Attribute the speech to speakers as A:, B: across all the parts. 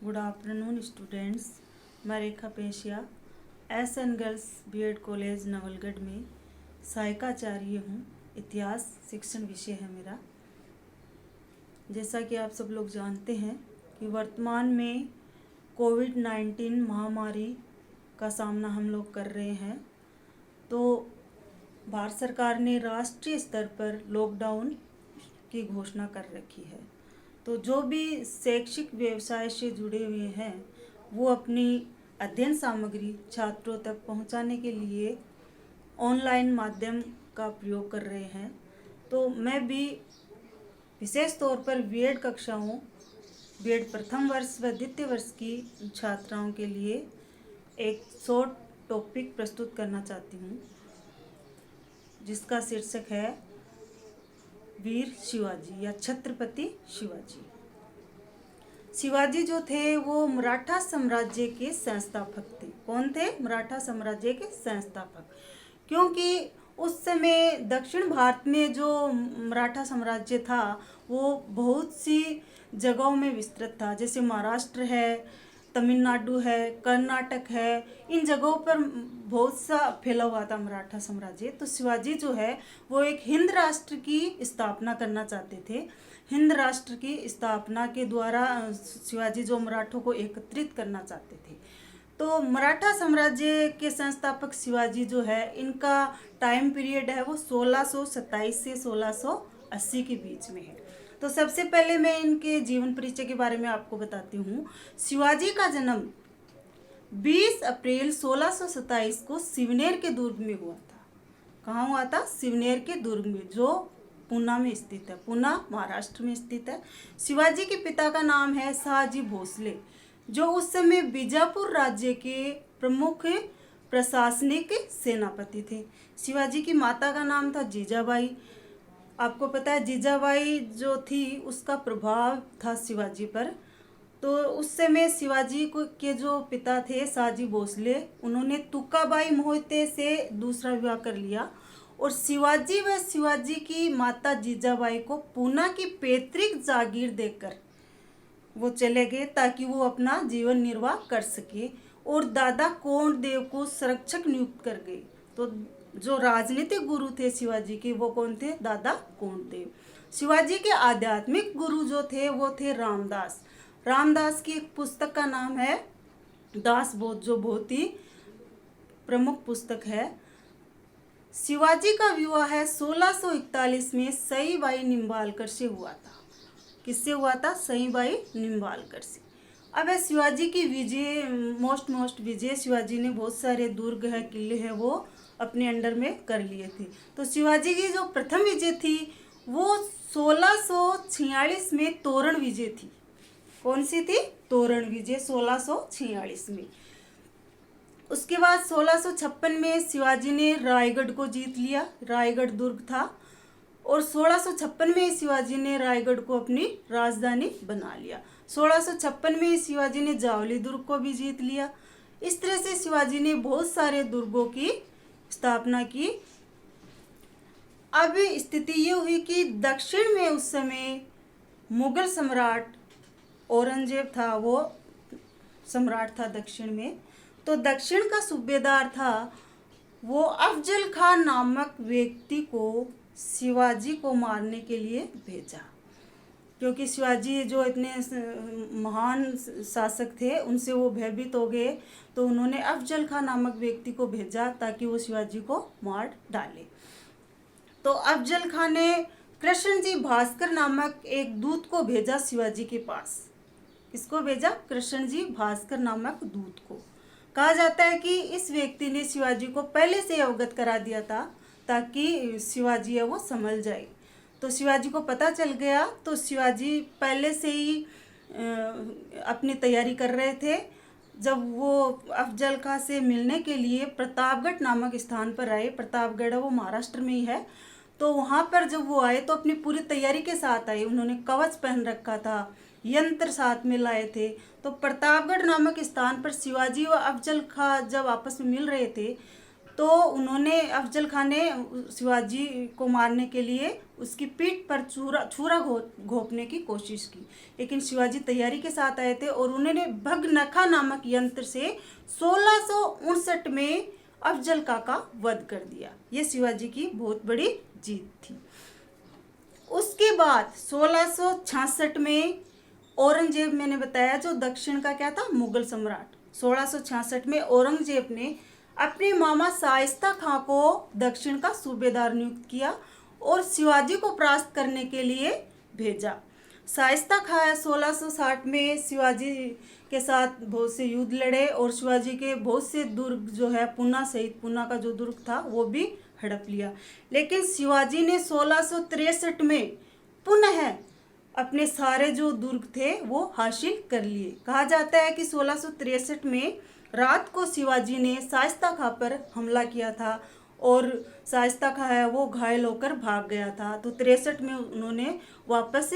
A: Good afternoon students. मैं Rekha Peshia S N. Girls B Ed college Nawalgarh में सहायकाचार्य हूँ। इतिहास शिक्षण विषय है मेरा। जैसा कि आप सब लोग जानते हैं कि वर्तमान में कोविड-19 महामारी का सामना हम लोग कर रहे हैं, तो भारत सरकार ने राष्ट्रीय स्तर पर लॉकडाउन की घोषणा कर रखी है। तो जो भी शैक्षिक व्यवसाय से जुड़े हुए हैं वो अपनी अध्ययन सामग्री छात्रों तक पहुंचाने के लिए ऑनलाइन माध्यम का प्रयोग कर रहे हैं। तो मैं भी विशेष तौर पर बीएड कक्षाओं, बीएड प्रथम वर्ष व द्वितीय वर्ष की छात्राओं के लिए एक शॉर्ट टॉपिक प्रस्तुत करना चाहती हूँ, जिसका शीर्षक है वीर शिवाजी या छत्रपति शिवाजी। शिवाजी जो थे वो मराठा साम्राज्य के संस्थापक थे। कौन थे? मराठा साम्राज्य के संस्थापक। क्योंकि उस समय दक्षिण भारत में जो मराठा साम्राज्य था वो बहुत सी जगहों में विस्तृत था, जैसे महाराष्ट्र है, तमिलनाडु है, कर्नाटक है। इन जगहों पर बहुत सा फैला हुआ था मराठा साम्राज्य। तो शिवाजी जो है वो एक हिंद राष्ट्र की स्थापना करना चाहते थे। हिंद राष्ट्र की स्थापना के द्वारा शिवाजी जो मराठों को एकत्रित करना चाहते थे। तो मराठा साम्राज्य के संस्थापक शिवाजी जो है, इनका टाइम पीरियड है वो 1627 से 1680 के बीच में है। तो सबसे पहले मैं इनके जीवन परिचय के बारे में आपको बताती हूँ। शिवाजी का जन्म 20 अप्रैल 1627 को सिवनेर के दुर्ग में हुआ था। कहाँ हुआ था? सिवनेर के दुर्ग में, जो पूना में स्थित है। पूना महाराष्ट्र में स्थित है। शिवाजी के पिता का नाम है शहाजी भोसले, जो उस समय बीजापुर राज्य के प्रमुख प्रशासनिक सेनापति थे। शिवाजी की माता का नाम था जीजाबाई। आपको पता है जीजाबाई जो थी उसका प्रभाव था शिवाजी पर। तो उस समय शिवाजी को के जो पिता थे शहाजी भोसले, उन्होंने तुकाबाई मोहिते से दूसरा विवाह कर लिया और शिवाजी व शिवाजी की माता जीजाबाई को पूना की पैतृक जागीर देकर वो चले गए, ताकि वो अपना जीवन निर्वाह कर सके। और दादा कोंडदेव को संरक्षक नियुक्त कर गए। तो जो राजनीतिक गुरु थे शिवाजी के, वो कौन थे? दादा कोंडदेव। शिवाजी के आध्यात्मिक गुरु जो थे वो थे रामदास। रामदास की एक पुस्तक का नाम है दास बोध, जो बहुत ही प्रमुख पुस्तक है। शिवाजी का विवाह है 1641 में सईबाई निम्बालकर से हुआ था। किससे हुआ था? सईबाई निम्बालकर से। अब है शिवाजी की विजय, मोस्ट विजय। शिवाजी ने बहुत सारे दुर्ग है, किले हैं, वो अपने अंडर में कर लिए थे। तो शिवाजी की जो प्रथम विजय थी वो 1646 में तोरण विजय थी। कौन सी थी? तोरण विजय 1646 में। उसके बाद 1656 में शिवाजी ने रायगढ़ को जीत लिया। रायगढ़ दुर्ग था। और 1656 में शिवाजी ने रायगढ़ को अपनी राजधानी बना लिया। 1656 में शिवाजी ने जावली दुर्ग को भी जीत लिया। इस तरह से शिवाजी ने बहुत सारे दुर्गों की स्थापना की। अब स्थिति ये हुई कि दक्षिण में उस समय मुगल सम्राट औरंगजेब था, वो सम्राट था दक्षिण में। तो दक्षिण का सूबेदार था वो अफजल खान नामक व्यक्ति को शिवाजी को मारने के लिए भेजा। क्योंकि शिवाजी जो इतने महान शासक थे उनसे वो भयभीत हो गए, तो उन्होंने अफजल खान नामक व्यक्ति को भेजा ताकि वो शिवाजी को मार डाले। तो अफजल खान ने कृष्णजी भास्कर नामक एक दूत को भेजा शिवाजी के पास। किसको भेजा? कृष्णजी भास्कर नामक दूत को। कहा जाता है कि इस व्यक्ति ने शिवाजी को पहले से अवगत करा दिया था ताकि शिवाजी है वो संभल जाए। तो शिवाजी को पता चल गया, तो शिवाजी पहले से ही अपनी तैयारी कर रहे थे। जब वो अफजल खां से मिलने के लिए प्रतापगढ़ नामक स्थान पर आए, प्रतापगढ़ वो महाराष्ट्र में ही है, तो वहाँ पर जब वो आए तो अपनी पूरी तैयारी के साथ आए। उन्होंने कवच पहन रखा था, यंत्र साथ में लाए थे। तो प्रतापगढ़ नामक स्थान पर शिवाजी व अफजल खां जब आपस में मिल रहे थे तो उन्होंने अफजल खान ने शिवाजी को मारने के लिए उसकी पीठ पर छुरा घोंपने की कोशिश की, लेकिन शिवाजी तैयारी के साथ आए थे और उन्होंने भगनखा नामक यंत्र से 1659 में अफजल खां का वध कर दिया। ये शिवाजी की बहुत बड़ी जीत थी। उसके बाद 1666 में औरंगजेब, मैंने बताया जो दक्षिण का क्या था, मुगल सम्राट, 1666 में औरंगजेब ने अपने मामा शाइस्ता खां को दक्षिण का सूबेदार नियुक्त किया और शिवाजी को परास्त करने के लिए भेजा। शाइस्ता खां 1660 में शिवाजी के साथ बहुत से युद्ध लड़े और शिवाजी के बहुत से दुर्ग जो है पूना सहित, पूना का जो दुर्ग था वो भी हड़प लिया। लेकिन शिवाजी ने 1663 में पुनः अपने सारे जो दुर्ग थे वो हासिल कर लिए। कहा जाता है कि 1663 में रात को शिवाजी ने शाइस्ता खां पर हमला किया था और शाइस्ता खां है वो घायल होकर भाग गया था। तो 63 में उन्होंने वापस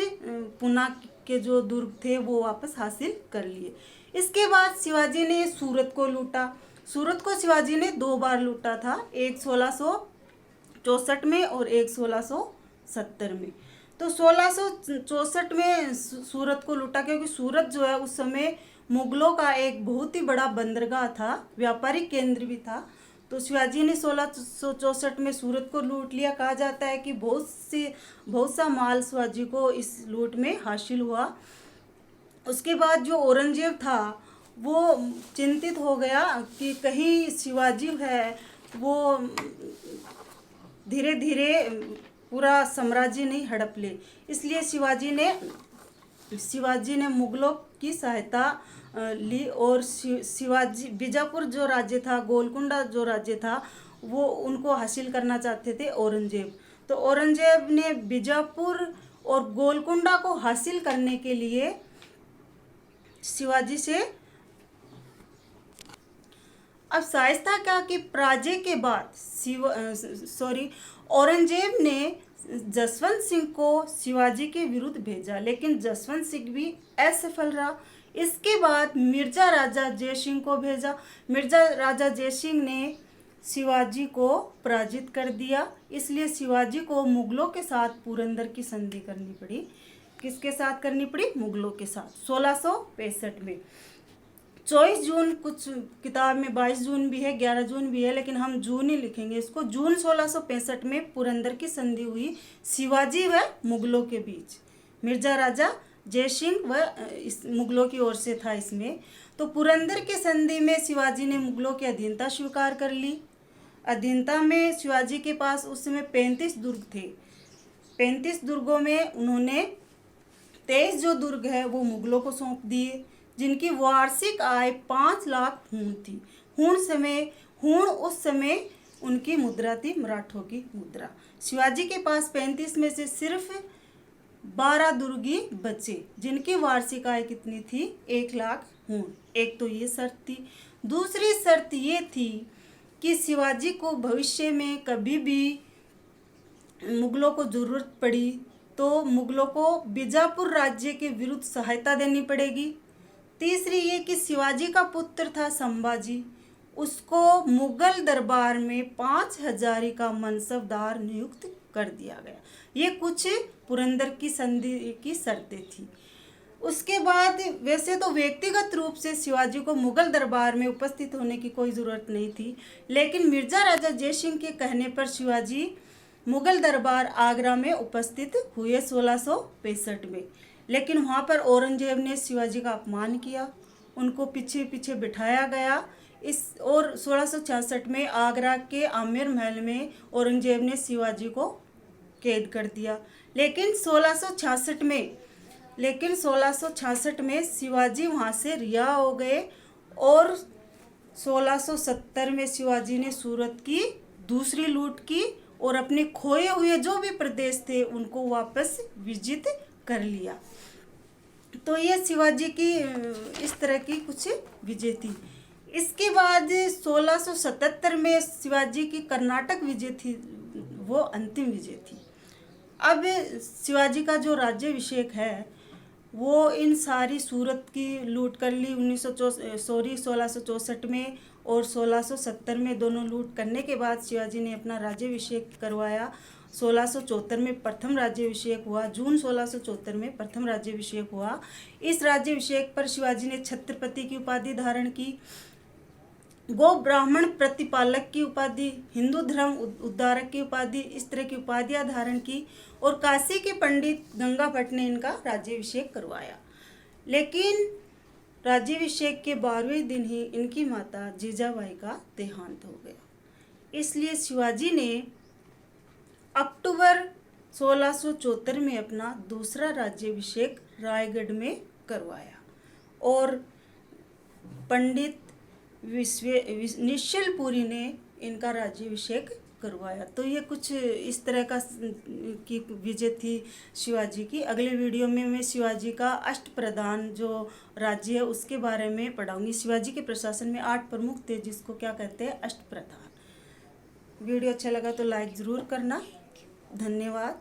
A: पूना के जो दुर्ग थे वो वापस हासिल कर लिए। इसके बाद शिवाजी ने सूरत को लूटा। सूरत को शिवाजी ने 2 बार लूटा था, एक 1664 में और एक 1670 में। तो 1664 में सूरत को लूटा क्योंकि सूरत जो है उस समय मुगलों का एक बहुत ही बड़ा बंदरगाह था, व्यापारिक केंद्र भी था। तो शिवाजी ने 1664 में सूरत को लूट लिया। कहा जाता है कि बहुत सा माल शिवाजी को इस लूट में हासिल हुआ। उसके बाद जो औरंगजेब था वो चिंतित हो गया कि कहीं शिवाजी है वो धीरे धीरे पूरा साम्राज्य नहीं हड़प ले, इसलिए शिवाजी ने मुगलों की सहायता ली और शिवाजी बीजापुर जो राज्य था, गोलकुंडा जो राज्य था वो उनको हासिल करना चाहते थे औरंगजेब। तो औरंगजेब ने बीजापुर और गोलकुंडा को हासिल करने के लिए शिवाजी से, अब शाइस्ता खां की पराजय के बाद औरंगजेब ने जसवंत सिंह को शिवाजी के विरुद्ध भेजा, लेकिन जसवंत सिंह भी असफल रहा। इसके बाद मिर्जा राजा जयसिंह को भेजा। मिर्जा राजा जयसिंह ने शिवाजी को पराजित कर दिया, इसलिए शिवाजी को मुगलों के साथ पुरंदर की संधि करनी पड़ी। किसके साथ करनी पड़ी? मुगलों के साथ। 1665 में 24 जून, कुछ किताब में 22 जून भी है, 11 जून भी है, लेकिन हम जून ही लिखेंगे इसको। जून 1665 में पुरंदर की संधि हुई शिवाजी व मुगलों के बीच। मिर्जा राजा जयसिंह व इस मुगलों की ओर से था इसमें। तो पुरंदर की संधि में शिवाजी ने मुगलों की अधीनता स्वीकार कर ली। अधीनता में शिवाजी के पास उस समय 35 दुर्ग थे। 35 दुर्गों में उन्होंने 23 जो दुर्ग है वो मुगलों को सौंप दिए, जिनकी वार्षिक आय 5 लाख हूण थी। हूण उस समय उनकी मुद्रा थी, मराठों की मुद्रा। शिवाजी के पास 35 में से सिर्फ 12 दुर्गी बचे, जिनकी वार्षिक आय कितनी थी? 1 लाख हूण। एक तो ये शर्त थी। दूसरी शर्त ये थी कि शिवाजी को भविष्य में कभी भी मुगलों को जरूरत पड़ी तो मुगलों को बीजापुर राज्य के विरुद्ध सहायता देनी पड़ेगी। तीसरी ये कि शिवाजी का पुत्र था संभाजी, उसको मुगल दरबार में 5000 का मनसबदार नियुक्त कर दिया गया। ये कुछ पुरंदर की संधि की शर्तें थी। उसके बाद वैसे तो व्यक्तिगत रूप से शिवाजी को मुगल दरबार में उपस्थित होने की कोई ज़रूरत नहीं थी, लेकिन मिर्जा राजा जयसिंह के कहने पर शिवाजी मुगल दरबार आगरा में उपस्थित हुए 1665 में। लेकिन वहाँ पर औरंगजेब ने शिवाजी का अपमान किया, उनको पीछे पीछे बिठाया गया। और 1666 में आगरा के आमेर महल में औरंगजेब ने शिवाजी को कैद कर दिया। लेकिन 1666 में शिवाजी वहाँ से रिहा हो गए और 1670 में शिवाजी ने सूरत की दूसरी लूट की और अपने खोए हुए जो भी प्रदेश थे उनको वापस विजित कर लिया। तो ये शिवाजी की इस तरह की कुछ विजय थी। इसके बाद 1677 में शिवाजी की कर्नाटक विजय थी, वो अंतिम विजय थी। अब शिवाजी का जो राज्याभिषेक है वो इन सारी सूरत की लूट कर ली 1664 में, और 1670 में दोनों लूट करने के बाद शिवाजी ने अपना राज्याभिषेक करवाया। 1674 में प्रथम राज्याभिषेक हुआ, जून 1674 में प्रथम राज्याभिषेक हुआ। इस राज्याभिषेक पर शिवाजी ने छत्रपति की उपाधि धारण की, गो ब्राह्मण प्रतिपालक की उपाधि, हिंदू धर्म उद्धारक की उपाधि, इस तरह की उपाधियां धारण की, और काशी के पंडित गंगा भट्ट ने इनका राज्याभिषेक करवाया। लेकिन राज्याभिषेक के 12वें दिन ही इनकी माता जीजाबाई का देहांत हो गया। इसलिए शिवाजी ने अक्टूबर 1674 में अपना दूसरा राज्याभिषेक रायगढ़ में करवाया, और पंडित निश्चलपुरी ने इनका राज्याभिषेक करवाया। तो ये कुछ इस तरह का की विजय थी शिवाजी की। अगले वीडियो में मैं शिवाजी का अष्टप्रधान जो राज्य है उसके बारे में पढ़ाऊंगी। शिवाजी के प्रशासन में 8 प्रमुख थे जिसको क्या कहते हैं, अष्टप्रधान। वीडियो अच्छा लगा तो लाइक ज़रूर करना। धन्यवाद।